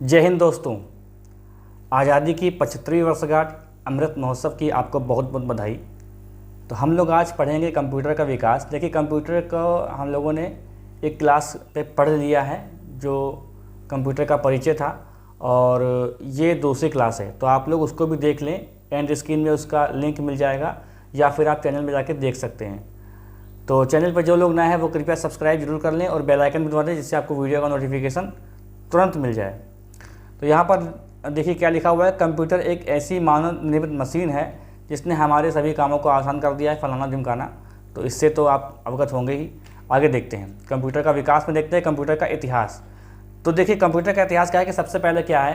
जय हिंद दोस्तों। आज़ादी की 75वीं वर्षगांठ अमृत महोत्सव की आपको बहुत बहुत बधाई। तो हम लोग आज पढ़ेंगे कंप्यूटर का विकास। देखिए, कंप्यूटर को हम लोगों ने एक क्लास पे पढ़ लिया है जो कंप्यूटर का परिचय था, और ये दूसरी क्लास है, तो आप लोग उसको भी देख लें। एंड स्क्रीन में उसका लिंक मिल जाएगा या फिर आप चैनल में जाकर देख सकते हैं। तो चैनल पर जो लोग नए हैं वो कृपया सब्सक्राइब जरूर कर लें और बेल आइकन भी दबा दें, जिससे आपको वीडियो का नोटिफिकेशन तुरंत मिल जाए। तो यहाँ पर देखिए क्या लिखा हुआ है। कंप्यूटर एक ऐसी मानव निर्मित मशीन है जिसने हमारे सभी कामों को आसान कर दिया है, फलाना ढिमकाना। तो इससे तो आप अवगत होंगे ही। आगे देखते हैं कंप्यूटर का विकास में, देखते हैं कंप्यूटर का इतिहास। तो देखिए कंप्यूटर का इतिहास क्या है कि सबसे पहले क्या है,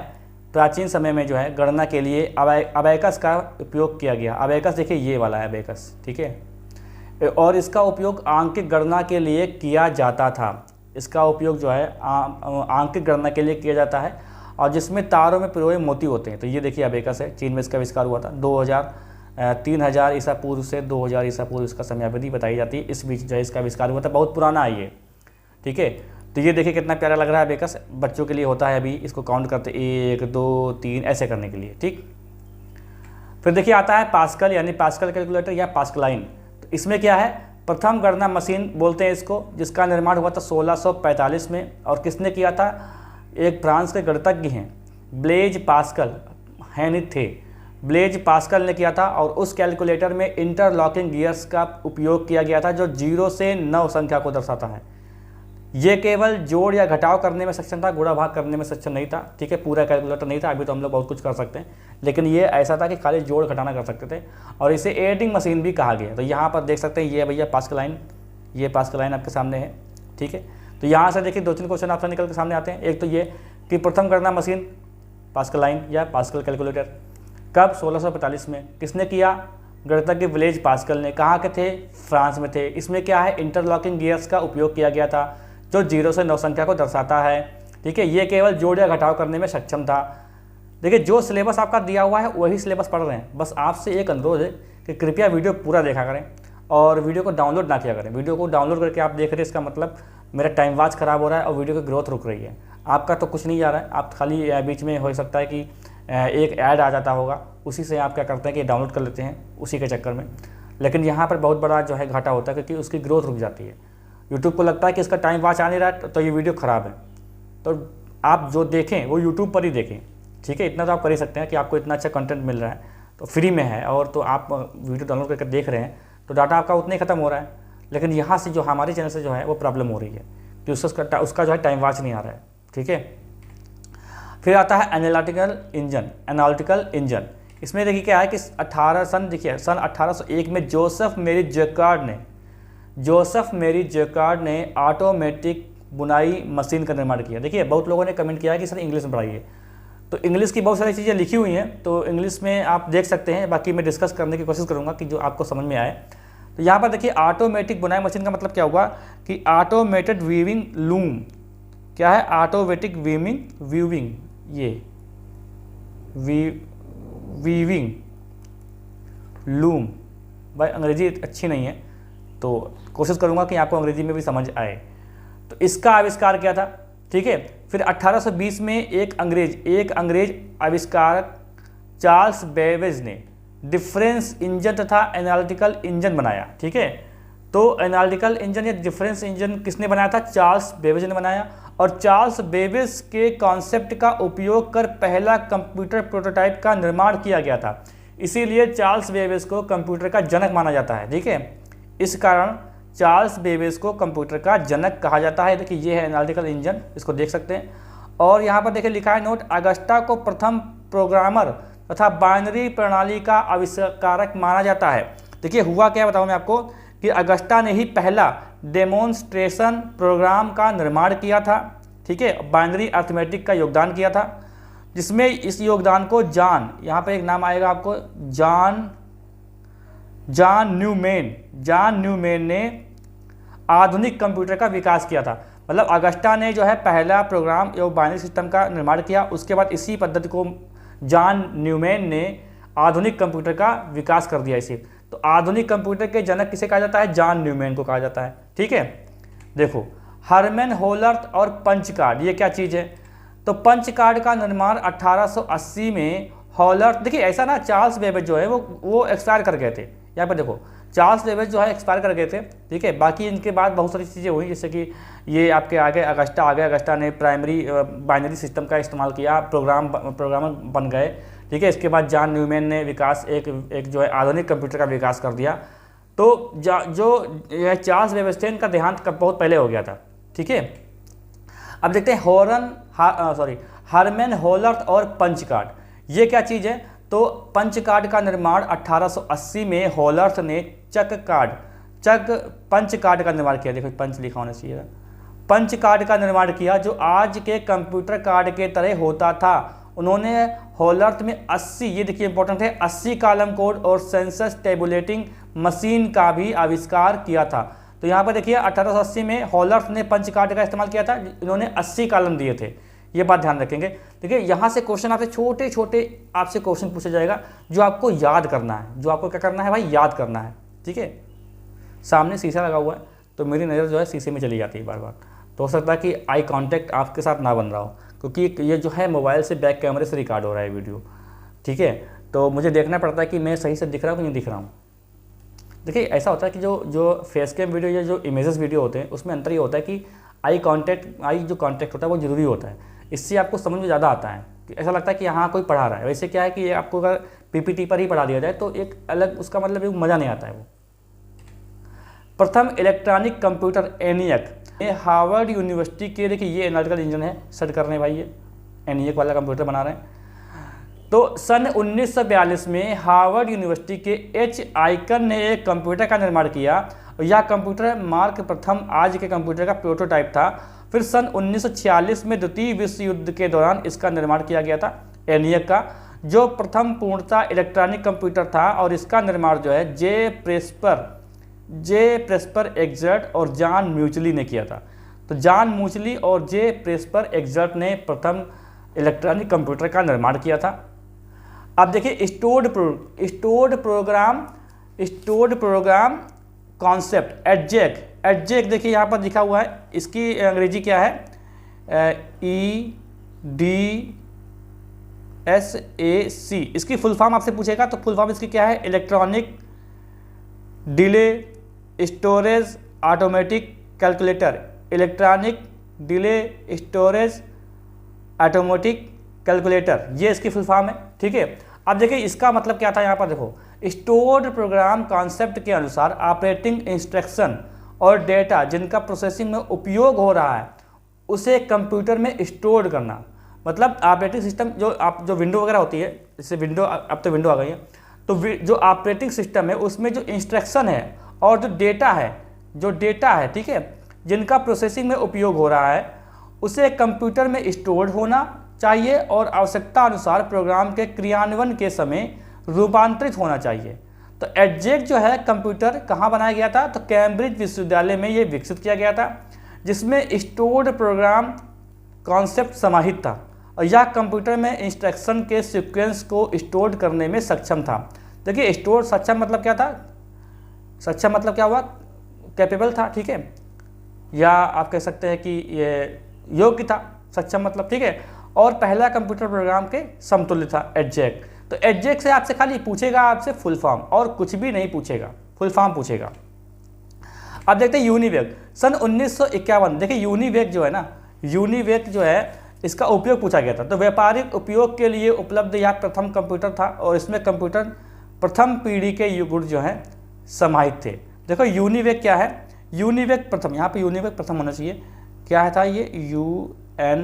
प्राचीन समय में जो है गणना के लिए अबैकस का उपयोग किया गया। अबैकस देखिए ये वाला है अबैकस, ठीक है। और इसका उपयोग आंकिक गणना के लिए किया जाता था। इसका उपयोग जो है आंकिक गणना के लिए किया जाता है, और जिसमें तारों में पिरोए मोती होते हैं। तो ये देखिए अबेकस है, चीन में इसका आविष्कार हुआ था 3000 ईसा पूर्व से 2000 ईसा पूर्व इसका समयावधि बताई जाती है। इस बीच जो है इसका आविष्कार हुआ था, बहुत पुराना है ये, ठीक है। तो ये देखिए कितना प्यारा लग रहा है अबेकस। बच्चों के लिए होता है, अभी इसको काउंट करते 1 2 3 ऐसे करने के लिए, ठीक। फिर देखिए आता है पास्कल, यानी पास्कल कैलकुलेटर या पास्कलाइन। तो इसमें क्या है, प्रथम गणना मशीन बोलते हैं इसको, जिसका निर्माण हुआ था 1645 में। और किसने किया था, एक फ्रांस के गणितज्ञ हैं ब्लेज पास्कल थे। ब्लेज पास्कल ने किया था, और उस कैलकुलेटर में इंटरलॉकिंग गियर्स का उपयोग किया गया था जो 0 से 9 संख्या को दर्शाता है। ये केवल जोड़ या घटाव करने में सक्षम था, गुणा भाग करने में सक्षम नहीं था, ठीक है। पूरा कैलकुलेटर नहीं था, अभी तो हम लोग बहुत कुछ कर सकते हैं, लेकिन ये ऐसा था कि खाली जोड़ घटाना कर सकते थे, और इसे एडिंग मशीन भी कहा गया। तो यहाँ पर देख सकते हैं ये भैया पास्कलाइन, ये पास्कलाइन आपके सामने है, ठीक है। तो यहाँ से देखिए 2-3 क्वेश्चन आपसे निकल के सामने आते हैं। एक तो ये कि प्रथम गणना मशीन पास्कलाइन या पास्कल कैलकुलेटर कब, 1645 में। किसने किया, गणितज्ञ ब्लेज पास्कल ने। कहाँ के थे, फ्रांस में थे। इसमें क्या है, इंटरलॉकिंग गियर्स का उपयोग किया गया था जो 0 से 9 संख्या को दर्शाता है, ठीक है। ये केवल जोड़ या घटाव करने में सक्षम था। देखिए जो सिलेबस आपका दिया हुआ है वही सिलेबस पढ़ रहे हैं। बस आपसे एक अनुरोध है कि कृपया वीडियो पूरा देखा करें और वीडियो को डाउनलोड ना किया करें। वीडियो को डाउनलोड करके आप देख रहे हैं, इसका मतलब मेरा टाइम वाच खराब हो रहा है और वीडियो की ग्रोथ रुक रही है। आपका तो कुछ नहीं जा रहा है, आप खाली बीच में हो सकता है कि एक ऐड आ जाता होगा, उसी से आप क्या करते हैं कि डाउनलोड कर लेते हैं उसी के चक्कर में। लेकिन यहाँ पर बहुत बड़ा जो है घाटा होता है, क्योंकि उसकी ग्रोथ रुक जाती है। यूट्यूब को लगता है कि इसका टाइम वाच आ नहीं रहा है तो ये वीडियो ख़राब है। तो आप जो देखें वो यूट्यूब पर ही देखें, ठीक है। इतना तो आप कर ही सकते हैं कि आपको इतना अच्छा कंटेंट मिल रहा है, तो फ्री में है, और तो आप वीडियो डाउनलोड करके देख रहे हैं तो डाटा आपका उतना ही ख़त्म हो रहा है। लेकिन यहाँ से जो हमारे चैनल से जो है वो प्रॉब्लम हो रही है कि उसका जो है टाइम वाच नहीं आ रहा है, ठीक है। फिर आता है एनालिटिकल इंजन। इसमें देखिए क्या है कि सन 1801 में जोसेफ मेरी जैकार्ड ने ऑटोमेटिक बुनाई मशीन का निर्माण किया। देखिए बहुत लोगों ने कमेंट किया है कि सर इंग्लिश में पढ़ाइए, तो इंग्लिश की बहुत सारी चीज़ें लिखी हुई हैं, तो इंग्लिश में आप देख सकते हैं। बाकी मैं डिस्कस करने की कोशिश करूँगा कि जो आपको समझ में आए। तो यहाँ पर देखिए ऑटोमेटिक बुनाई मशीन का मतलब क्या हुआ कि ऑटोमेटेड वीविंग लूम। क्या है, ऑटोमेटिक वीविंग ये वीविंग लूम। भाई अंग्रेजी अच्छी नहीं है, तो कोशिश करूँगा कि आपको अंग्रेजी में भी समझ आए। तो इसका आविष्कार किया था, ठीक है। फिर 1820 में एक अंग्रेज आविष्कारक चार्ल्स बेबेज ने डिफरेंस इंजन तथा एनालिटिकल इंजन बनाया, ठीक है। तो एनालिटिकल इंजन या डिफरेंस इंजन किसने बनाया था, चार्ल्स बेबेज ने बनाया। और चार्ल्स बेबेज के कॉन्सेप्ट का उपयोग कर पहला कंप्यूटर प्रोटोटाइप का निर्माण किया गया था। इसीलिए चार्ल्स बेबेज को कंप्यूटर का जनक माना जाता है, ठीक है। इस कारण चार्ल्स बेबेज को कंप्यूटर का जनक कहा जाता है। देखिए ये है एनालिटिकल इंजन, इसको देख सकते हैं। और यहाँ पर देखिए लिखा है नोट, अगस्टा को प्रथम प्रोग्रामर तथा बाइनरी प्रणाली का आविष्कारक माना जाता है। देखिए हुआ क्या बताऊँ मैं आपको कि अगस्टा ने ही पहला डेमोन्स्ट्रेशन प्रोग्राम का निर्माण किया था, ठीक है। बाइनरी अर्थमेटिक का योगदान किया था, जिसमें इस योगदान को यहाँ पर एक नाम आएगा आपको, जॉन न्यूमैन ने आधुनिक कंप्यूटर का विकास किया था। मतलब अगस्टा ने जो है पहला प्रोग्राम एवं बाइनरी सिस्टम का निर्माण किया, उसके बाद इसी पद्धति को जॉन न्यूमैन ने आधुनिक कंप्यूटर का विकास कर दिया इसे। तो आधुनिक कंप्यूटर के जनक किसे कहा जाता है, जॉन न्यूमैन को कहा जाता है, ठीक है। देखो हरमन होलर्थ और पंच कार्ड, ये क्या चीज़ है, तो पंच कार्ड का निर्माण 1880 में हॉलर, देखिए ऐसा ना, चार्ल्स बेबेज जो है वो एक्सपायर कर गए थे। यहाँ पर देखो चार्ल्स बेबेज जो है एक्सपायर कर गए थे, ठीक है। बाकी इनके बाद बहुत सारी चीज़ें हुई, जैसे कि ये आपके आगे अगस्टा ने प्राइमरी बाइनरी सिस्टम का इस्तेमाल किया, प्रोग्रामर बन गए, ठीक है। इसके बाद जॉन न्यूमैन ने एक जो है आधुनिक कंप्यूटर का विकास कर दिया। तो जो चार्ल्स बेबेज थे इनका देहांत बहुत पहले हो गया था, ठीक है। अब देखते हैं हरमैन होलर्थ और पंच कार्ड, ये क्या चीज़ है। तो पंच कार्ड का निर्माण 1880 में होलर्थ ने पंच कार्ड का निर्माण किया। देखो पंच लिखा होना चाहिए, पंच कार्ड का निर्माण किया जो आज के कंप्यूटर कार्ड के तरह होता था। उन्होंने होलर्थ में 80, ये देखिए इंपॉर्टेंट है, 80 कॉलम कोड और सेंसस टेबुलेटिंग मशीन का भी आविष्कार किया था। तो यहाँ पर देखिए 1880 में होलर्थ ने पंच कार्ड का इस्तेमाल किया था, इन्होंने 80 कॉलम दिए थे, ये बात ध्यान रखेंगे। देखिए यहाँ से क्वेश्चन आपसे छोटे छोटे आपसे क्वेश्चन पूछा जाएगा जो आपको याद करना है, जो आपको क्या करना है भाई, याद करना है, ठीक है। सामने शीशा लगा हुआ है तो मेरी नज़र जो है शीशे में चली जाती है बार बार, तो हो सकता है कि आई कांटेक्ट आपके साथ ना बन रहा हो, क्योंकि ये जो है मोबाइल से बैक कैमरे से रिकॉर्ड हो रहा है वीडियो, ठीक है। तो मुझे देखना पड़ता है कि मैं सही से दिख रहा हूँ कि नहीं दिख रहा हूँ। देखिए ऐसा होता है कि जो फेस कैम वीडियो या जो इमेजेस वीडियो होते हैं उसमें अंतर ये होता है कि आई जो कॉन्टेक्ट होता है वो ज़रूरी होता है, इससे आपको समझ में ज़्यादा आता है, ऐसा लगता है कि यहाँ कोई पढ़ा रहा है। वैसे क्या है कि आपको अगर पीपीटी पर ही पढ़ा दिया जाए तो एक अलग उसका मतलब एक मज़ा नहीं आता है वो। प्रथम इलेक्ट्रॉनिक कंप्यूटर ENIAC, ये हार्वर्ड यूनिवर्सिटी के, देखिए ये एनालिटिकल इंजन है, सर्च करने भाई, ये ENIAC वाला कंप्यूटर बना रहे हैं। तो सन 1942 में हार्वर्ड यूनिवर्सिटी के H. आइकन ने एक कंप्यूटर का निर्माण किया और यह कंप्यूटर मार्क प्रथम आज के कंप्यूटर का प्रोटोटाइप था। फिर सन 1946 में द्वितीय विश्व युद्ध के दौरान इसका निर्माण किया गया था ENIAC का, जो प्रथम पूर्णतः इलेक्ट्रॉनिक कंप्यूटर था। और इसका निर्माण जो है जे प्रेस्पर एग्जर्ट और जॉन म्यूचली ने किया था। तो जॉन म्यूचली और जे प्रेस्पर एग्जर्ट ने प्रथम इलेक्ट्रॉनिक कंप्यूटर का निर्माण किया था। अब देखिए स्टोर्ड प्रोग्राम कॉन्सेप्ट एडजेक देखिए यहाँ पर लिखा हुआ है, इसकी अंग्रेजी क्या है, EDSAC, इसकी फुल फॉर्म आपसे पूछेगा तो फुल फॉर्म इसकी क्या है, electronic delay storage automatic calculator, electronic delay storage automatic calculator, ये इसकी फुल फॉर्म है, ठीक है। अब देखिए इसका मतलब क्या था, यहाँ पर देखो स्टोर्ड प्रोग्राम कॉन्सेप्ट के अनुसार ऑपरेटिंग इंस्ट्रक्शन और डेटा जिनका प्रोसेसिंग में उपयोग हो रहा है उसे कंप्यूटर में स्टोर करना। मतलब ऑपरेटिंग सिस्टम जो विंडो वगैरह होती है, जैसे विंडो, अब तो विंडो आ गई है, तो जो ऑपरेटिंग सिस्टम है उसमें जो इंस्ट्रक्शन है और जो डेटा है, ठीक है, जिनका प्रोसेसिंग में उपयोग हो रहा है उसे कंप्यूटर में स्टोर्ड होना चाहिए और आवश्यकता अनुसार प्रोग्राम के क्रियान्वयन के समय रूपांतरित होना चाहिए। तो एडजेक जो है कंप्यूटर कहाँ बनाया गया था, तो कैम्ब्रिज विश्वविद्यालय में ये विकसित किया गया था, जिसमें स्टोर्ड प्रोग्राम कॉन्सेप्ट समाहित था और यह कंप्यूटर में इंस्ट्रक्शन के सीक्वेंस को स्टोर करने में सक्षम था। देखिए स्टोर सक्षम मतलब क्या था, सक्षम मतलब क्या हुआ, कैपेबल था, ठीक है, या आप कह सकते हैं कि ये योग्य था, सक्षम मतलब, ठीक है। और पहला कंप्यूटर प्रोग्राम के समतुल्य था एडजेक। तो एडजेक से आपसे खाली पूछेगा आपसे फुल फॉर्म, और कुछ भी नहीं पूछेगा, फुल फॉर्म पूछेगा। अब देखते हैं यूनिवेक, सन 1951, देखिए यूनिवेक जो है ना, यूनिवेक जो है इसका उपयोग पूछा गया था। तो व्यापारिक उपयोग के लिए उपलब्ध यह प्रथम कंप्यूटर था और इसमें कंप्यूटर प्रथम पीढ़ी के गुण जो हैं समाहित थे। देखो यूनिवेक क्या है, यूनिवेक प्रथम, यहाँ पे यूनिवेक प्रथम होना चाहिए, क्या है था ये, UNIVAC,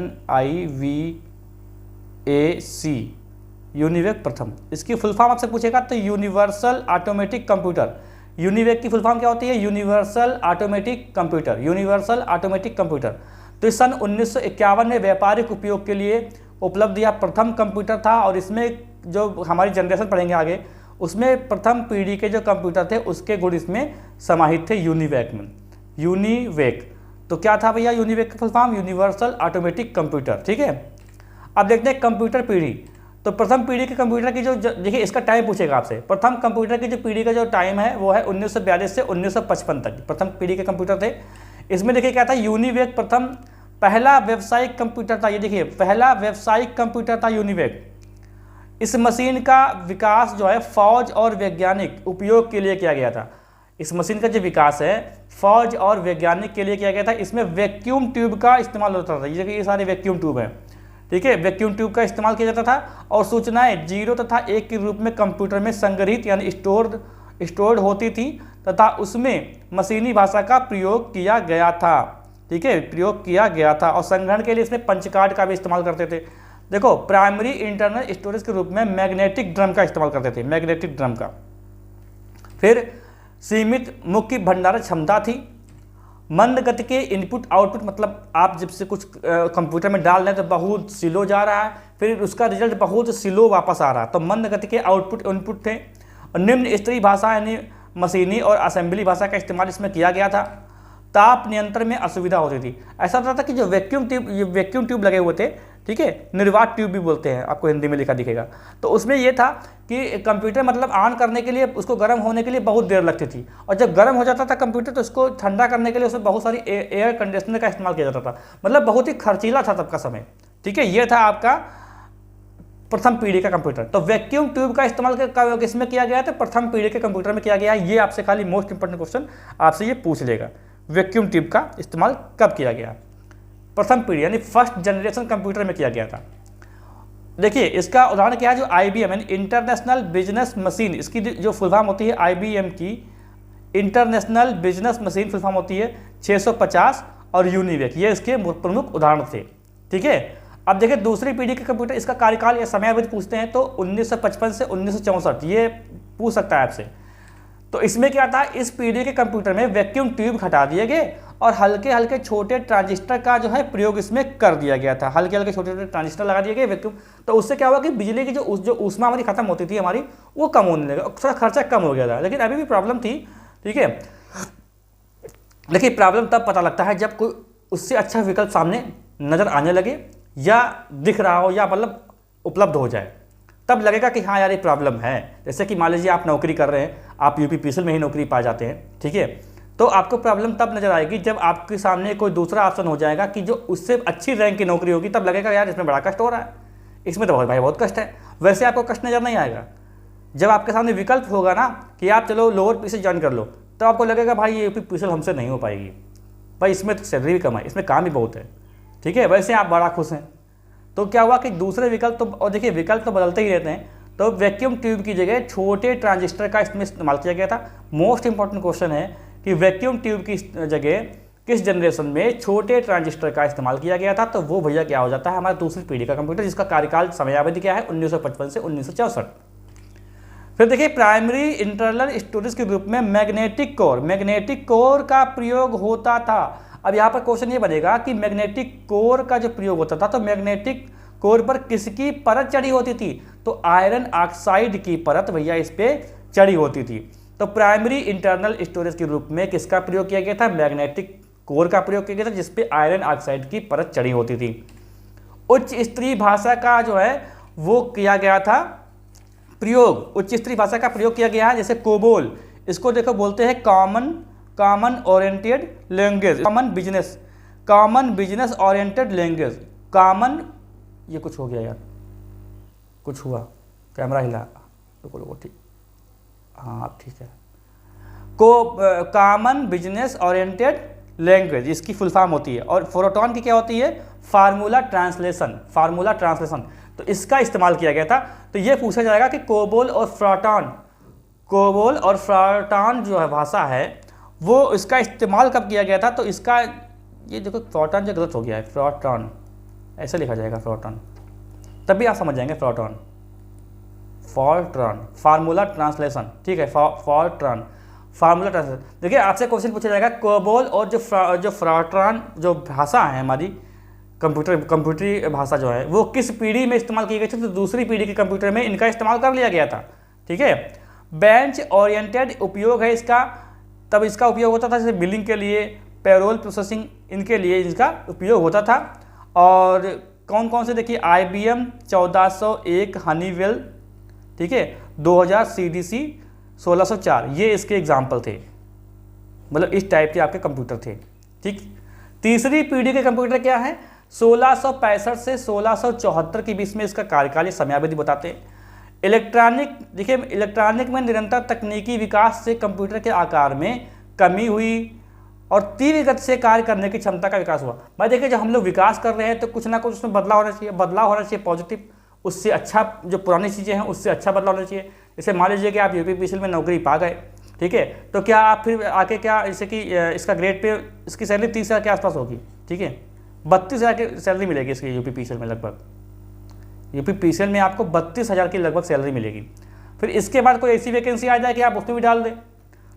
यूनिवेक प्रथम। इसकी फुल फॉर्म आपसे पूछेगा तो यूनिवर्सल ऑटोमेटिक कंप्यूटर, यूनिवेक की फुल फॉर्म क्या होती है, universal automatic computer, universal automatic computer. तो इस सन 1951 में व्यापारिक उपयोग के लिए उपलब्ध यह प्रथम कंप्यूटर था और इसमें जो हमारी जनरेशन पढ़ेंगे आगे उसमें प्रथम पीढ़ी के जो कंप्यूटर थे उसके गुण इसमें समाहित थे यूनिवेक में। यूनिवेक तो क्या था भैया, यूनिवेक का full form universal automatic computer, ठीक है। अब देखते हैं कंप्यूटर पीढ़ी। तो प्रथम पीढ़ी के कंप्यूटर की जो देखिए इसका टाइम पूछेगा आपसे, प्रथम कंप्यूटर की जो पीढ़ी का जो टाइम है वो है 1942 से 1955 तक प्रथम पीढ़ी के कंप्यूटर थे। इसमें देखिए क्या था, यूनिवेक प्रथम पहला व्यावसायिक कंप्यूटर था, ये देखिए पहला व्यावसायिक कंप्यूटर था यूनिवेक। इस मशीन का विकास जो है फौज और वैज्ञानिक उपयोग के लिए किया गया था। इस मशीन का जो विकास है फौज और वैज्ञानिक के लिए किया गया था। इसमें वैक्यूम ट्यूब का इस्तेमाल होता था, ये सारे वैक्यूम ट्यूब हैं, ठीक है, वैक्यूम ट्यूब का इस्तेमाल किया जाता था। और सूचनाएं 0 तथा 1 के रूप में कंप्यूटर में संग्रहित यानी स्टोर्ड होती थी तथा उसमें मशीनी भाषा का प्रयोग किया गया था, ठीक है, प्रयोग किया गया था। और संग्रहण के लिए इसमें पंच कार्ड का भी इस्तेमाल करते थे। देखो प्राइमरी इंटरनल स्टोरेज के रूप में मैग्नेटिक ड्रम का इस्तेमाल करते थे, मैग्नेटिक ड्रम का। फिर सीमित मुख्य भंडारण क्षमता थी। मंद गति के इनपुट आउटपुट, मतलब आप जब से कुछ कंप्यूटर में डाल रहे हैं तो बहुत स्लो जा रहा है, फिर उसका रिजल्ट बहुत स्लो वापस आ रहा है, तो मंद गति के आउटपुट इनपुट थे। और निम्न स्तरीय भाषा यानी मशीनी और असेंबली भाषा का इस्तेमाल इसमें किया गया था। ताप नियंत्रण में असुविधा होती थी। ऐसा होता था कि जो वैक्यूम ट्यूब लगे हुए थे, ठीक है, निर्वात ट्यूब भी बोलते हैं, आपको हिंदी में लिखा दिखेगा, तो उसमें यह था कि कंप्यूटर मतलब ऑन करने के लिए उसको गर्म होने के लिए बहुत देर लगती थी, और जब गर्म हो जाता था कंप्यूटर तो उसको ठंडा करने के लिए उसमें बहुत सारी एयर कंडीशनर का इस्तेमाल किया जाता था। मतलब बहुत ही खर्चीला था तब का समय, ठीक है। यह था आपका प्रथम पीढ़ी का कंप्यूटर। तो वैक्यूम ट्यूब का इस्तेमाल किसमें किया गया था? प्रथम पीढ़ी के कंप्यूटर में किया गया है। ये आपसे खाली मोस्ट इंपॉर्टेंट क्वेश्चन आपसे ये पूछ लेगा, वैक्यूम ट्यूब का इस्तेमाल कब किया गया? प्रथम पीढ़ी यानी फर्स्ट जनरेशन कंप्यूटर में किया गया था। देखिए इसका उदाहरण क्या है, जो IBM यानी इंटरनेशनल बिजनेस मशीन, इसकी जो फुल फॉर्म होती है IBM की international business machine full form होती है 650, और यूनिवेक, ये इसके प्रमुख उदाहरण थे, ठीक है। अब देखिए दूसरी पीढ़ी के कंप्यूटर, इसका कार्यकाल या समयावधि पूछते हैं तो 1955 से 1964 ये पूछ सकता है आपसे। तो इसमें क्या था, इस पीढ़ी के कंप्यूटर में वैक्यूम ट्यूब हटा दिए गए और हल्के हल्के छोटे ट्रांजिस्टर का जो है प्रयोग इसमें कर दिया गया था। हल्के हल्के छोटे छोटे ट्रांजिस्टर लगा दिए गए वैक्यूम, तो उससे क्या हुआ कि बिजली की जो ऊष्मा हमारी खत्म होती थी हमारी, वो कम होने लगा, थोड़ा खर्चा कम हो गया था। लेकिन अभी भी प्रॉब्लम थी, ठीक है। लेकिन प्रॉब्लम तब पता लगता है जब कोई उससे अच्छा विकल्प सामने नजर आने लगे या दिख रहा हो या मतलब उपलब्ध हो जाए, तब लगेगा कि हाँ यार ये प्रॉब्लम है। जैसे कि मान लीजिए आप नौकरी कर रहे हैं, आप UPPCL में ही नौकरी पा जाते हैं, ठीक है, तो आपको प्रॉब्लम तब नजर आएगी जब आपके सामने कोई दूसरा ऑप्शन हो जाएगा कि जो उससे अच्छी रैंक की नौकरी होगी, तब लगेगा यार इसमें बड़ा कष्ट हो रहा है, इसमें तो बहुत कष्ट है। वैसे आपको कष्ट नजर नहीं आएगा। जब आपके सामने विकल्प होगा ना कि आप चलो लोअर PCL ज्वाइन कर लो, तो आपको लगेगा भाई ये UPPCL हमसे नहीं हो पाएगी, भाई इसमें तो सैलरी भी कम है, इसमें काम भी बहुत है, ठीक है। वैसे आप बड़ा खुश हैं। तो क्या हुआ कि दूसरे विकल्प तो, और देखिए विकल्प तो बदलते ही रहते हैं, तो वैक्यूम ट्यूब की जगह छोटे ट्रांजिस्टर का इसमें इस्तेमाल किया गया था। मोस्ट इंपॉर्टेंट क्वेश्चन है कि वैक्यूम ट्यूब की जगह किस जनरेशन में छोटे ट्रांजिस्टर का इस्तेमाल किया गया था? तो वो भैया क्या हो जाता है, हमारा दूसरी पीढ़ी का कंप्यूटर, जिसका कार्यकाल समयावधि क्या है 1955 से 1964। फिर देखिए प्राइमरी इंटरनल स्टोरेज के रूप में मैग्नेटिक कोर का प्रयोग होता था। अब यहाँ पर क्वेश्चन ये बनेगा कि मैग्नेटिक कोर का जो प्रयोग होता था, तो मैग्नेटिक कोर पर किसकी परत चढ़ी होती थी? तो आयरन ऑक्साइड की परत भैया इस पे चढ़ी होती थी। तो प्राइमरी इंटरनल स्टोरेज के रूप में किसका प्रयोग किया गया था? मैग्नेटिक कोर का प्रयोग किया गया था, जिसपे आयरन ऑक्साइड की परत चढ़ी होती थी। उच्च स्तरीय भाषा का जो है वो किया गया था प्रयोग, उच्च स्तरीय भाषा का प्रयोग किया गया है, जैसे कोबोल, इसको देखो बोलते हैं common oriented language, common business oriented language, common, ये कुछ हो गया यार, कुछ हुआ, कैमरा हिला, रुको ठीक, हाँ ठीक है, कॉमन बिजनेस ओरिएंटेड लैंग्वेज इसकी फुल फॉर्म होती है। और फोटोन की क्या होती है? फार्मूला ट्रांसलेशन, तो इसका इस्तेमाल किया गया था। तो ये पूछा जाएगा कि कोबोल और फ्रॉटॉन जो है भाषा है वो इसका इस्तेमाल कब किया गया था? तो इसका ये देखो फ्रॉटॉन जो गलत हो गया है, फ्रॉटॉन ऐसे लिखा जाएगा फ्रॉटॉन, तभी आप समझ जाएंगे फॉर्ट्रॉन, फार्मूला ट्रांसलेशन, ठीक है, फॉर्ट्रॉन फार्मूला ट्रांसलेशन। देखिए आपसे क्वेश्चन पूछा जाएगा कोबोल और जो फ्रॉटॉन जो भाषा है हमारी कंप्यूटरी भाषा जो है वो किस पीढ़ी में इस्तेमाल की गई थी? तो दूसरी पीढ़ी के कंप्यूटर में इनका इस्तेमाल कर लिया गया था, ठीक है। बेंच ओरिएंटेड उपयोग है इसका, तब इसका उपयोग होता था जैसे बिलिंग के लिए, पेरोल प्रोसेसिंग, इनके लिए इसका उपयोग होता था। और कौन कौन से देखिए IBM 1401 हनीवेल, ठीक है, 2000 CDC 1604, ये इसके एग्जाम्पल थे, मतलब इस टाइप के आपके कंप्यूटर थे, ठीक। तीसरी पीढ़ी के कंप्यूटर क्या है, 1665 से 1674 के बीच में इसका कार्यकालीन समयावधि बताते हैं। इलेक्ट्रॉनिक, देखिए इलेक्ट्रॉनिक में निरंतर तकनीकी विकास से कंप्यूटर के आकार में कमी हुई और तीव्र गति से कार्य करने की क्षमता का विकास हुआ। भाई देखिए जब हम लोग विकास कर रहे हैं तो कुछ ना कुछ उसमें बदलाव होना चाहिए, बदलाव होना चाहिए पॉजिटिव, उससे अच्छा, जो पुरानी चीज़ें हैं उससे अच्छा बदलाव होना चाहिए। जैसे मान लीजिए कि आप यूपीपीसीएल में नौकरी पा गए, ठीक है, तो क्या आप फिर आके क्या जैसे कि इसका ग्रेड पे इसकी सैलरी 30,000 के आसपास होगी, ठीक है, 32,000 की सैलरी मिलेगी इसकी यूपीपीसीएल में, लगभग यूपीपीसीएल में आपको 32,000 की लगभग सैलरी मिलेगी। फिर इसके बाद कोई ऐसी वैकेंसी आ जाए कि आप उसमें भी डाल दें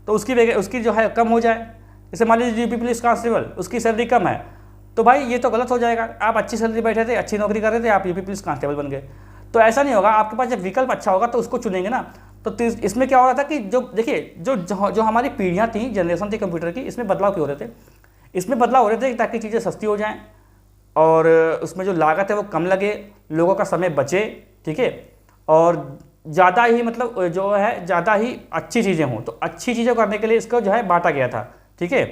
तो उसकी जो है कम हो जाए। जैसे मान लीजिए यूपी पुलिस कांस्टेबल, उसकी सैलरी कम है, तो भाई ये तो गलत हो जाएगा। आप अच्छी सैलरी बैठे थे, अच्छी नौकरी कर रहे थे, आप यूपी पुलिस कांस्टेबल बन गए, तो ऐसा नहीं होगा। आपके पास जब विकल्प अच्छा होगा तो उसको चुनेंगे ना। तो इसमें क्या हो रहा था कि जो देखिए जो हमारी पीढ़ियाँ थी, जनरेशन थी कंप्यूटर की, इसमें बदलाव क्यों हो रहे थे, इसमें बदलाव हो रहे थे ताकि चीज़ें सस्ती हो जाएँ और उसमें जो लागत है वो कम लगे, लोगों का समय बचे, ठीक है, और ज़्यादा ही मतलब जो है ज़्यादा ही अच्छी चीज़ें हों। तो अच्छी चीज़ें करने के लिए इसको जो है बांटा गया था, ठीक है।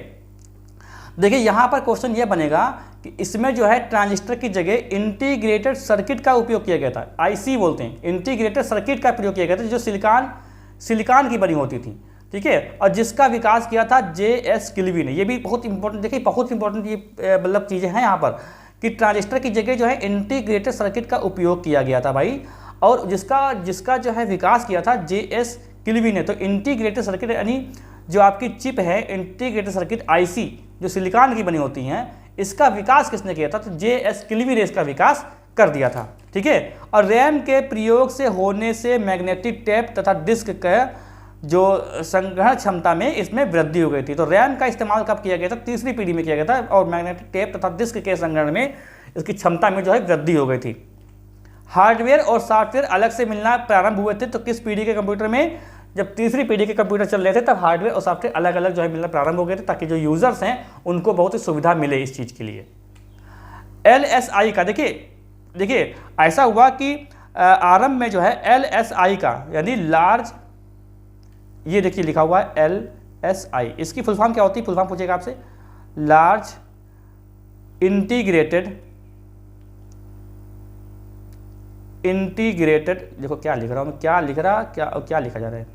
देखिए यहाँ पर क्वेश्चन ये बनेगा कि इसमें जो है ट्रांजिस्टर की जगह इंटीग्रेटेड सर्किट का उपयोग किया गया था, आईसी बोलते हैं, इंटीग्रेटेड सर्किट का प्रयोग किया गया था, जो सिलिकॉन की बनी होती थी, ठीक है, और जिसका विकास किया था JS किल्वी ने। ये भी बहुत इंपॉर्टेंट, देखिए बहुत इंपॉर्टेंट ये मतलब चीज़ें हैं यहाँ पर कि ट्रांजिस्टर की जगह जो है इंटीग्रेटेड सर्किट का उपयोग किया गया था भाई, और जिसका जो है विकास किया था JS किल्वी ने। तो इंटीग्रेटेड सर्किट यानी जो आपकी चिप है, इंटीग्रेटेड सर्किट आईसी जो सिलिकॉन की बनी होती हैं, इसका विकास किसने किया था, तो JS किल्वी ने इसका विकास कर दिया था, ठीक है। और रैम के प्रयोग से होने से मैग्नेटिक टेप तथा डिस्क का जो संग्रहण क्षमता में इसमें वृद्धि हो गई थी। तो रैम का इस्तेमाल कब किया गया था, तीसरी पीढ़ी में किया गया था, और मैग्नेटिक टेप तथा डिस्क के संग्रहण में इसकी क्षमता में जो है वृद्धि हो गई थी। हार्डवेयर और सॉफ्टवेयर अलग से मिलना प्रारंभ हुए थे। तो किस पीढ़ी के कंप्यूटर में, जब तीसरी पीढ़ी के कंप्यूटर चल रहे थे तब हार्डवेयर और सॉफ्टवेयर अलग अलग जो है मिलना प्रारंभ हो गए थे, ताकि जो यूजर्स हैं उनको बहुत ही सुविधा मिले इस चीज़ के लिए। LSI का देखिए ऐसा हुआ कि आरंभ में जो है LSI का यानी लार्ज, ये देखिए लिखा हुआ है LSI, इसकी फुल फॉर्म क्या होती है, फुल फॉर्म पूछेगा आपसे, लार्ज इंटीग्रेटेड, देखो क्या लिख रहा हूँ मैं, क्या लिखा जा रहा है,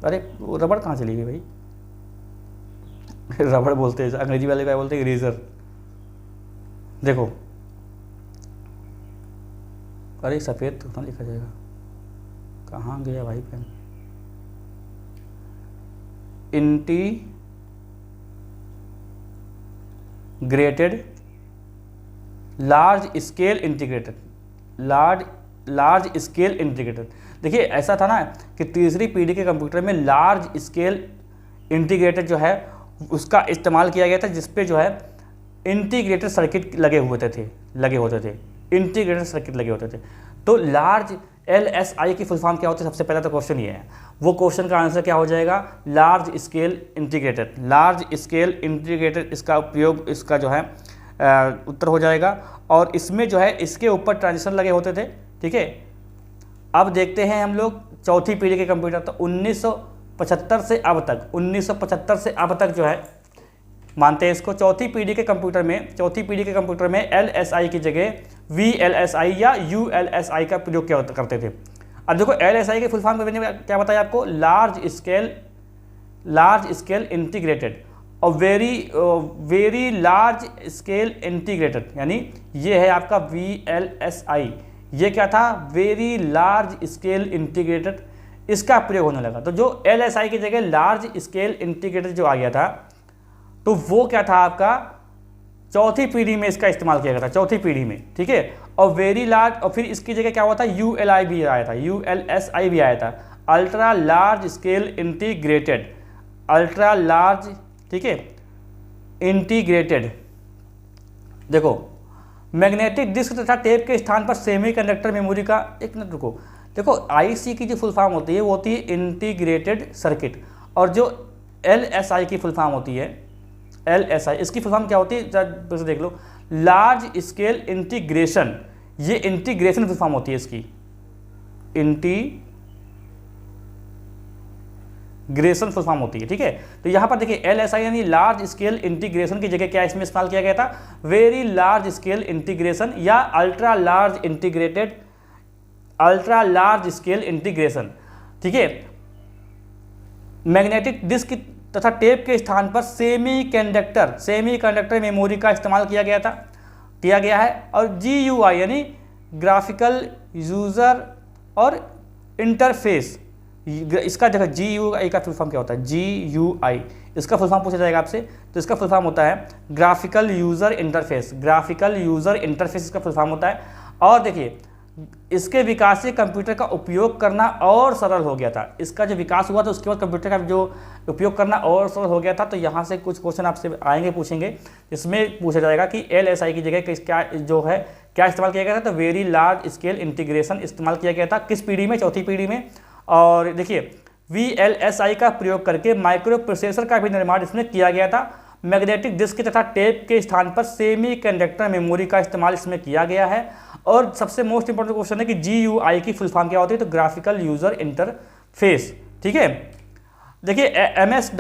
अरे वो रबड़ कहाँ चली गई भाई रबड़ बोलते हैं अंग्रेजी वाले, क्या बोलते हैं, इरेजर। देखो अरे सफ़ेद तो कहाँ लिखा जाएगा, कहाँ गया भाई pen, integrated large scale integrated. देखिए ऐसा था ना कि तीसरी पीढ़ी के कंप्यूटर में लार्ज स्केल इंटीग्रेटेड जो है उसका इस्तेमाल किया गया था, जिस पे जो है इंटीग्रेटेड सर्किट लगे होते थे, इंटीग्रेटेड सर्किट लगे होते थे। तो लार्ज LSI की फुल फॉर्म क्या होती है, सबसे पहला तो क्वेश्चन ये है, वो क्वेश्चन का आंसर क्या हो जाएगा, लार्ज स्केल इंटीग्रेटेड, इसका उपयोग, इसका जो है उत्तर हो जाएगा। और इसमें जो है इसके ऊपर ट्रांजिस्टर लगे होते थे, ठीक है। अब देखते हैं हम लोग चौथी पीढ़ी के कंप्यूटर। तो 1975 से अब तक जो है मानते हैं इसको चौथी पीढ़ी के कंप्यूटर में LSI की जगह VLSI या ULSI का प्रयोग क्या करते थे। अब देखो LSI के फुल फॉर्म मैंने क्या बताया आपको, लार्ज स्केल इंटीग्रेटेड और वेरी लार्ज स्केल इंटीग्रेटेड, यानी ये है आपका VLSI। ये क्या था, वेरी लार्ज स्केल इंटीग्रेटेड, इसका प्रयोग होने लगा। तो जो LSI की जगह लार्ज स्केल इंटीग्रेटेड जो आ गया था, तो वो क्या था आपका, चौथी पीढ़ी में इसका इस्तेमाल किया गया था, चौथी पीढ़ी में, ठीक है। और वेरी लार्ज, और फिर इसकी जगह क्या हुआ था, ULSI भी आया था, अल्ट्रा लार्ज स्केल इंटीग्रेटेड, ठीक है, इंटीग्रेटेड। देखो मैग्नेटिक डिस्क तथा टेप के स्थान पर सेमीकंडक्टर मेमोरी का, एक मिनट रुको, देखो IC की जो फुल फॉर्म होती है वो होती है इंटीग्रेटेड सर्किट, और जो LSI की फुल फॉर्म होती है LSI, इसकी फुल फॉर्म क्या होती है, जरा देख लो, लार्ज स्केल इंटीग्रेशन, ये इंटीग्रेशन फुल फॉर्म होती है इसकी, इंटीग्रेशन फुल फॉर्म होती है, ठीक है। तो यहाँ पर देखिए LSI यानी लार्ज स्केल इंटीग्रेशन की जगह क्या इसमें इस्तेमाल किया गया था, वेरी लार्ज स्केल इंटीग्रेशन या अल्ट्रा लार्ज स्केल इंटीग्रेशन, ठीक है। मैग्नेटिक डिस्क तथा टेप के स्थान पर सेमीकंडक्टर मेमोरी का इस्तेमाल किया गया है। और GUI यानी ग्राफिकल यूजर और इंटरफेस, इसका जगह GUI का फुल फॉर्म क्या होता है, GUI, इसका फुल फॉर्म पूछा जाएगा आपसे, तो इसका फुल फॉर्म होता है ग्राफिकल यूजर इंटरफेस इसका फुल फॉर्म होता है। और देखिए इसके विकास से कंप्यूटर का उपयोग करना और सरल हो गया था। इसका जो विकास हुआ था उसके बाद कंप्यूटर का जो उपयोग करना और सरल हो गया था। तो यहाँ से कुछ क्वेश्चन आपसे आएंगे, पूछेंगे, इसमें पूछा जाएगा कि LSI की जगह क्या इस्तेमाल किया गया था, तो वेरी लार्ज स्केल इंटीग्रेशन इस्तेमाल किया गया था। किस पीढ़ी में, चौथी पीढ़ी में। और देखिए VLSI का प्रयोग करके माइक्रो प्रोसेसर का भी निर्माण इसमें किया गया था। मैग्नेटिक डिस्क तथा टेप के स्थान पर सेमीकंडक्टर मेमोरी का इस्तेमाल इसमें किया गया है। और सबसे मोस्ट इंपॉर्टेंट क्वेश्चन है कि GUI की फुल फॉर्म क्या होती है, तो ग्राफिकल यूजर इंटरफेस, ठीक है। देखिए MS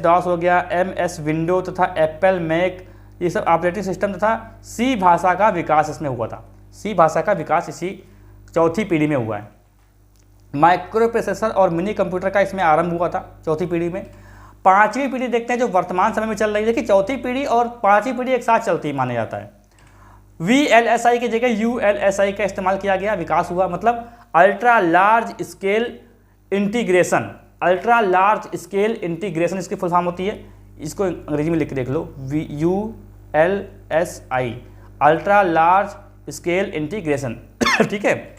DOS हो गया, MS विंडो तथा एप्पल मैक, ये सब ऑपरेटिंग सिस्टम तथा C भाषा का विकास इसमें हुआ था। C भाषा का विकास इसी चौथी पीढ़ी में हुआ है। माइक्रो प्रोसेसर और मिनी कंप्यूटर का इसमें आरंभ हुआ था चौथी पीढ़ी में। पांचवी पीढ़ी देखते हैं जो वर्तमान समय में चल रही है। देखिए चौथी पीढ़ी और पांचवी पीढ़ी एक साथ चलती माना जाता है। VLSI की जगह ULSI का इस्तेमाल किया गया, विकास हुआ, मतलब अल्ट्रा लार्ज स्केल इंटीग्रेशन इसकी फुल फॉर्म होती है। इसको अंग्रेजी में लिख के देख लो, ULSI, ultra large scale integration, ठीक है।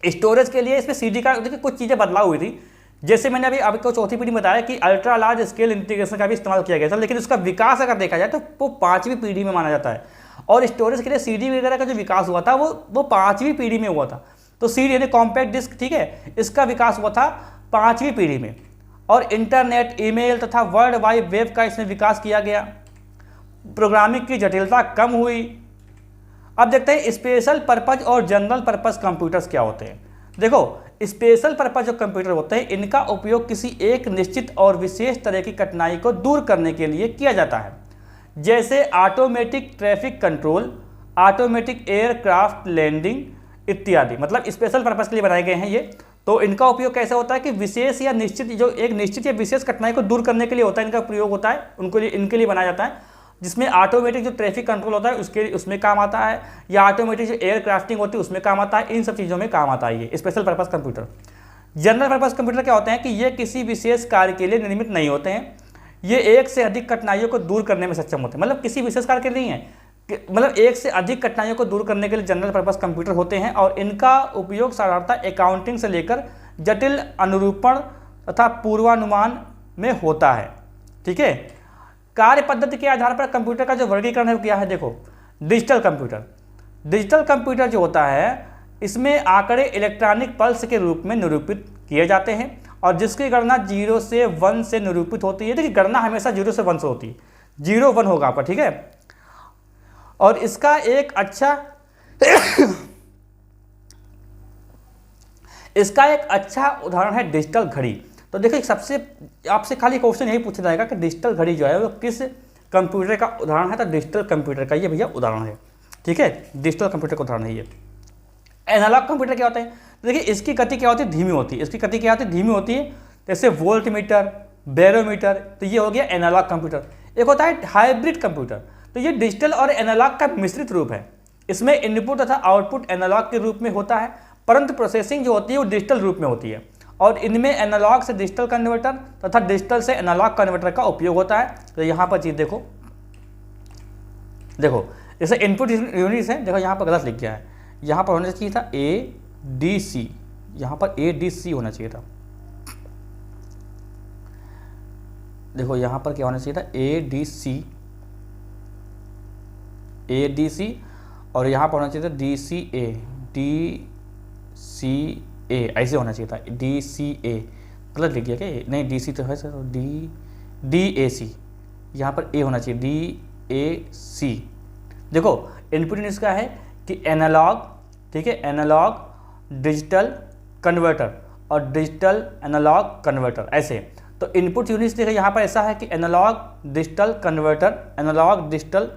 स्टोरेज के लिए इसमें CD का देखिए कुछ चीज़ें बदलाव हुई थी, जैसे मैंने अभी आपको चौथी पीढ़ी में बताया कि अल्ट्रा लार्ज स्केल इंटीग्रेशन का भी इस्तेमाल किया गया था, लेकिन उसका विकास अगर देखा जाए तो वो पांचवी पीढ़ी में माना जाता है। और स्टोरेज के लिए CD वगैरह का जो विकास हुआ था वो पांचवी पीढ़ी में हुआ था। तो CD यानी कॉम्पैक्ट डिस्क, ठीक है, इसका विकास हुआ था पांचवी पीढ़ी में। और इंटरनेट, ईमेल तथा वर्ल्ड वाइड वेब का इसमें विकास किया गया। प्रोग्रामिंग की जटिलता कम हुई। अब देखते हैं स्पेशल पर्पज और जनरल पर्पज कंप्यूटर्स क्या होते हैं। देखो स्पेशल पर्पज जो कंप्यूटर होते हैं इनका उपयोग किसी एक निश्चित और विशेष तरह की कठिनाई को दूर करने के लिए किया जाता है, जैसे automatic traffic control, automatic aircraft landing इत्यादि। मतलब स्पेशल पर्पज के लिए बनाए गए हैं ये। तो इनका उपयोग कैसे होता है कि विशेष या निश्चित, जो एक निश्चित या विशेष कठिनाई को दूर करने के लिए होता है, इनका प्रयोग होता है, इनके लिए बनाया जाता है। जिसमें ऑटोमेटिक जो ट्रैफिक कंट्रोल होता है उसमें काम आता है, या ऑटोमेटिक जो एयर क्राफ्टिंग होती है उसमें काम आता है। इन सब चीज़ों में काम आता है ये special purpose computer. General purpose computer क्या होते हैं कि ये किसी विशेष कार्य के लिए निर्मित नहीं होते हैं, ये एक से अधिक कठिनाइयों को दूर करने में सक्षम होते हैं। मतलब किसी विशेष कार्य के लिए नहीं है, मतलब एक से अधिक कठिनाइयों को दूर करने के लिए जनरल पर्पस कंप्यूटर होते हैं। और इनका उपयोग साधारणतः अकाउंटिंग से लेकर जटिल अनुरूपण तथा पूर्वानुमान में होता है, ठीक है। कार्य पद्धति के आधार पर कंप्यूटर का जो वर्गीकरण है किया है, देखो डिजिटल कंप्यूटर जो होता है इसमें आंकड़े इलेक्ट्रॉनिक पल्स के रूप में निरूपित किए जाते हैं, और जिसकी गणना 0 से 1 से निरूपित होती है। देखिए गणना हमेशा 0 से 1 से होती है, 0 1 होगा आपका, ठीक है। और इसका एक अच्छा उदाहरण है डिजिटल घड़ी। तो देखिए सबसे आपसे खाली क्वेश्चन यही पूछा जाएगा कि डिजिटल घड़ी जो है वो किस कंप्यूटर का उदाहरण है, तो डिजिटल कंप्यूटर का ये भैया उदाहरण है, ठीक है। डिजिटल कंप्यूटर का उदाहरण है ये। एनालॉग कंप्यूटर क्या होता है, तो देखिए इसकी गति क्या होती है, धीमी होती है। इसकी गति क्या होती है, धीमी होती है, जैसे वोल्ट मीटर, बैरोमीटर। तो ये हो गया एनालॉग कंप्यूटर। एक होता है हाइब्रिड कंप्यूटर, तो ये डिजिटल और एनालॉग का मिश्रित रूप है। इसमें इनपुट तथा आउटपुट एनालॉग के रूप में होता है, परंतु प्रोसेसिंग जो होती है वो डिजिटल रूप में होती है। और इनमें एनालॉग से डिजिटल कन्वर्टर तथा डिजिटल से एनालॉग कन्वर्टर का उपयोग होता है। तो यहाँ पर चीज़ देखो जैसे इनपुट यूनिट्स है, देखो यहाँ पर गलत लिख गया है, यहाँ पर होना चाहिए था ADC, यहाँ पर ADC होना चाहिए था। देखो यहाँ पर क्या होना चाहिए था, ADC, और यहाँ पर होना चाहिए था DCA, ऐसे होना चाहिए था, DCA। गलत लिख गया क्या, नहीं DC तो है सर, DAC, यहाँ पर A होना चाहिए, DAC। देखो इनपुट इसका है कि एनालॉग, ठीक है, एनालॉग डिजिटल कन्वर्टर, और डिजिटल एनालॉग कन्वर्टर, ऐसे। तो इनपुट यूनिट्स देखिए यहाँ पर ऐसा है कि analogue digital converter, analogue digital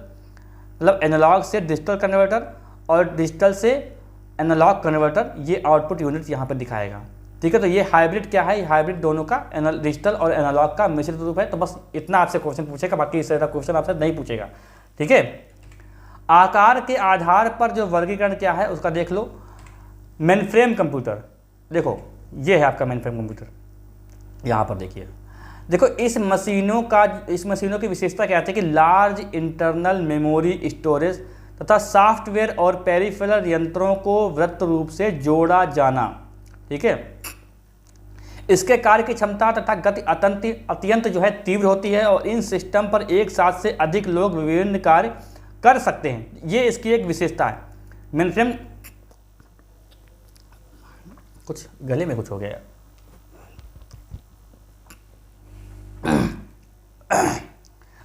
मतलब एनालॉग से डिजिटल कन्वर्टर और डिजिटल से एनालॉग कन्वर्टर, ये आउटपुट यूनिट यहाँ पर दिखाएगा। ठीक है, तो ये हाइब्रिड क्या है, हाइब्रिड दोनों का डिजिटल और एनालॉग का मिश्रित रूप है। तो बस इतना आपसे क्वेश्चन पूछेगा, बाकी इस तरह का क्वेश्चन आपसे नहीं पूछेगा। ठीक है, आकार के आधार पर जो वर्गीकरण क्या है उसका देख लो। मेनफ्रेम कंप्यूटर, देखो ये है आपका मेनफ्रेम कंप्यूटर, यहाँ पर देखिए। देखो इस मशीनों की विशेषता क्या है कि लार्ज इंटरनल मेमोरी स्टोरेज तथा सॉफ्टवेयर और पेरिफेरल यंत्रों को वृत्त रूप से जोड़ा जाना। ठीक है, इसके कार्य की क्षमता तथा गति अत्यंत जो है तीव्र होती है और इन सिस्टम पर एक साथ से अधिक लोग विभिन्न कार्य कर सकते हैं, ये इसकी एक विशेषता है। मेनफ्रेम, कुछ गले में कुछ हो गया।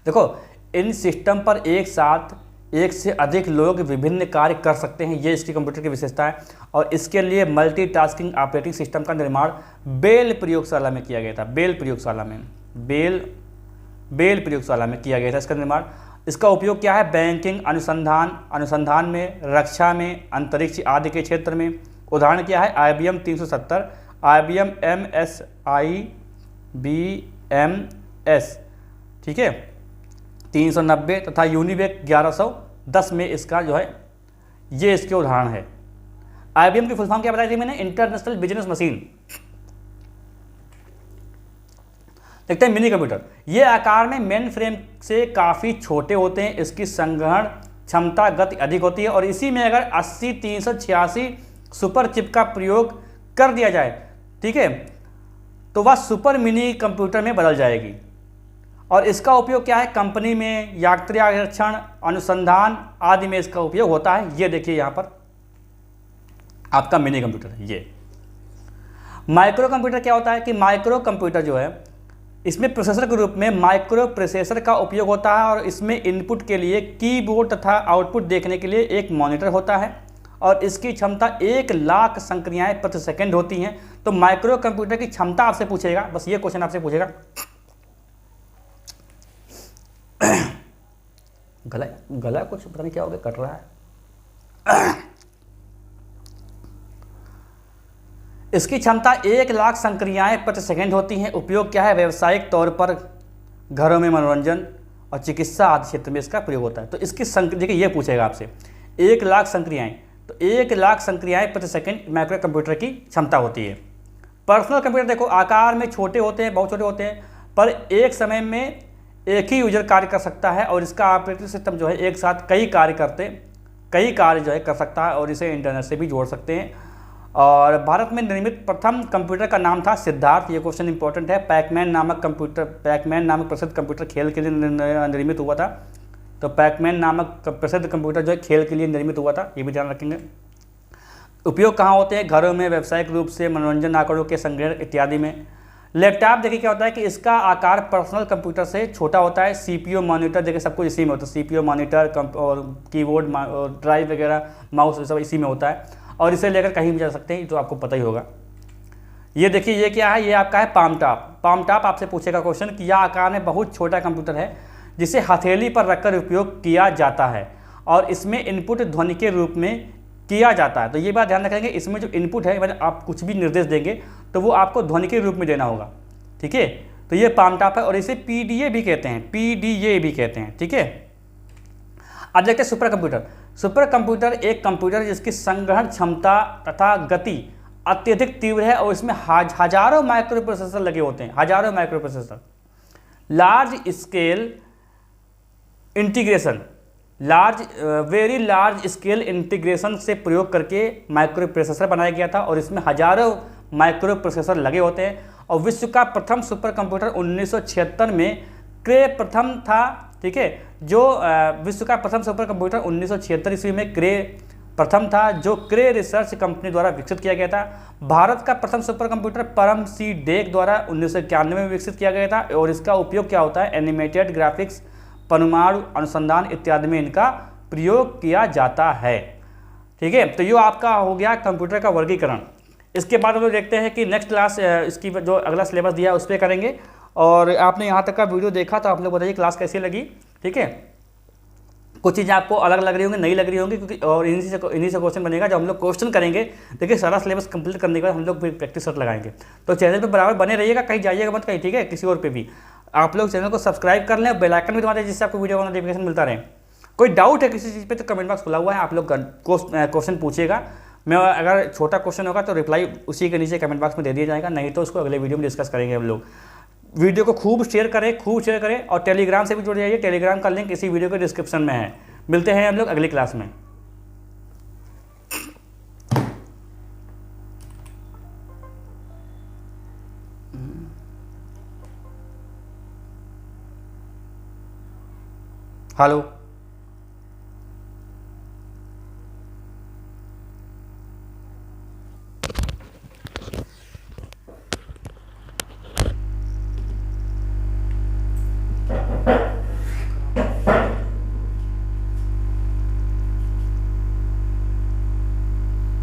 देखो इन सिस्टम पर एक साथ एक से अधिक लोग विभिन्न कार्य कर सकते हैं, ये इसकी कंप्यूटर की विशेषता है। और इसके लिए मल्टीटास्किंग ऑपरेटिंग सिस्टम का निर्माण बेल प्रयोगशाला में किया गया था। बेल प्रयोगशाला में किया गया था इसका निर्माण। इसका उपयोग क्या है, बैंकिंग, अनुसंधान में, रक्षा में, अंतरिक्ष आदि के क्षेत्र में। उदाहरण क्या है, IBM 370, IBM MSIBMS, ठीक है, 390 तथा यूनिवेक 1110 में इसका जो है ये इसके उदाहरण है। IBM की फुल फॉर्म क्या बताई थी मैंने, इंटरनेशनल बिजनेस मशीन। देखते हैं मिनी कंप्यूटर, ये आकार में मेन फ्रेम से काफ़ी छोटे होते हैं, इसकी संग्रहण क्षमता गति अधिक होती है और इसी में अगर 80-386 सुपर चिप का प्रयोग कर दिया जाए, ठीक है, तो वह सुपर मिनी कंप्यूटर में बदल जाएगी। और इसका उपयोग क्या है, कंपनी में, यात्री आरक्षण, अनुसंधान आदि में इसका उपयोग होता है। ये देखिए यहाँ पर आपका मिनी कंप्यूटर है। ये माइक्रो कंप्यूटर क्या होता है कि माइक्रो कंप्यूटर जो है इसमें प्रोसेसर के रूप में माइक्रो प्रोसेसर का उपयोग होता है और इसमें इनपुट के लिए कीबोर्ड तथा आउटपुट देखने के लिए एक मॉनिटर होता है और इसकी क्षमता 1,00,000 संक्रियाएं प्रति सेकंड होती हैं। तो माइक्रो कंप्यूटर की क्षमता आपसे पूछेगा, बस ये क्वेश्चन आपसे पूछेगा। गला कुछ पता नहीं क्या हो गया, कट रहा है। इसकी क्षमता 1,00,000 संक्रियाएं प्रति सेकंड होती हैं। उपयोग क्या है, व्यावसायिक तौर पर घरों में, मनोरंजन और चिकित्सा आदि क्षेत्र में इसका प्रयोग होता है। तो इसकी देखिए ये पूछेगा आपसे 1,00,000 संक्रियाएं, तो 1,00,000 संक्रियाएं प्रति सेकंड माइक्रो कंप्यूटर की क्षमता होती है। पर्सनल कंप्यूटर देखो आकार में छोटे होते हैं, बहुत छोटे होते हैं, पर एक समय में एक ही यूजर कार्य कर सकता है और इसका ऑपरेटिंग सिस्टम जो है एक साथ कई कार्य जो है कर सकता है और इसे इंटरनेट से भी जोड़ सकते हैं। और भारत में निर्मित प्रथम कंप्यूटर का नाम था सिद्धार्थ। ये क्वेश्चन इंपॉर्टेंट है। पैकमैन नामक प्रसिद्ध कंप्यूटर खेल के लिए निर्मित हुआ था। तो पैकमैन नामक प्रसिद्ध कंप्यूटर जो है खेल के लिए निर्मित हुआ था, ये भी ध्यान रखेंगे। उपयोग कहाँ होते हैं, घरों में, व्यावसायिक रूप से, मनोरंजन आंकड़ों के संग्रह इत्यादि में। लैपटॉप देखिए क्या होता है कि इसका आकार पर्सनल कंप्यूटर से छोटा होता है। CPU मॉनिटर देखिए सब कुछ इसी में होता है। CPU मॉनिटर और कीबोर्ड, ड्राइव वगैरह, माउस सब इसी में होता है और इसे लेकर कहीं भी जा सकते हैं, तो आपको पता ही होगा। ये देखिए ये क्या है, ये आपका है पाम टॉप आपसे पूछेगा क्वेश्चन कि यह आकार में बहुत छोटा कंप्यूटर है जिसे हथेली पर रखकर उपयोग किया जाता है और इसमें इनपुट ध्वनि के रूप में किया जाता है। तो ये बात ध्यान रखेंगे, इसमें जो इनपुट है मतलब आप कुछ भी निर्देश देंगे तो वो आपको ध्वनि के रूप में देना होगा। ठीक है, तो ये पाम टॉप है और इसे PDA भी कहते हैं। ठीक है, अब देखते हैं सुपर कंप्यूटर एक कंप्यूटर जिसकी संग्रहण क्षमता तथा गति अत्यधिक तीव्र है और इसमें हजारों माइक्रो प्रोसेसर लगे होते हैं, हजारों micro processor. Very large scale integration से प्रयोग करके माइक्रो प्रोसेसर बनाया गया था और इसमें हजारों माइक्रो प्रोसेसर लगे होते हैं। और विश्व का प्रथम सुपर कंप्यूटर 1976 में क्रे प्रथम था। ठीक है, जो विश्व का प्रथम सुपर कंप्यूटर 1976 ईस्वी में क्रे प्रथम था, जो क्रे रिसर्च कंपनी द्वारा विकसित किया गया था। भारत का प्रथम सुपर कंप्यूटर परम सी डेक द्वारा 1991 में विकसित किया गया था और इसका उपयोग क्या होता है, एनिमेटेड ग्राफिक्स, परमाणु अनुसंधान इत्यादि में इनका प्रयोग किया जाता है। ठीक है, तो ये आपका हो गया कंप्यूटर का वर्गीकरण। इसके बाद हम लोग देखते हैं कि नेक्स्ट क्लास इसकी जो अगला सिलेबस दिया है उस पर करेंगे। और आपने यहाँ तक का वीडियो देखा तो आप लोग बताइए क्लास कैसी लगी, ठीक है। कुछ चीज़ें आपको अलग लग रही होंगी, नई लग रही होंगी, क्योंकि और इन्हीं से क्वेश्चन बनेगा जो हम लोग क्वेश्चन करेंगे। देखिए सारा सिलेबस कंप्लीट करने के बाद हम लोग फिर प्रैक्टिस सेट लगाएंगे। तो चैनल पे बराबर बने रहिएगा, कहीं जाइएगा मत कहीं, ठीक है। किसी और पे भी आप लोग चैनल को सब्सक्राइब कर लें, बेल आइकन भी दबा दें जिससे आपको वीडियो का नोटिफिकेशन मिलता रहे। कोई डाउट है किसी चीज़ पे तो कमेंट बॉक्स खुला हुआ है, आप लोग क्वेश्चन पूछिएगा। मैं अगर छोटा क्वेश्चन होगा तो रिप्लाई उसी के नीचे कमेंट बॉक्स में दे दिया जाएगा, नहीं तो उसको अगले वीडियो में डिस्कस करेंगे हम लोग। वीडियो को खूब शेयर करें और टेलीग्राम से भी जुड़ जाइए। टेलीग्राम का लिंक इसी वीडियो के डिस्क्रिप्शन में है। मिलते हैं हम लोग अगली क्लास में। हेलो।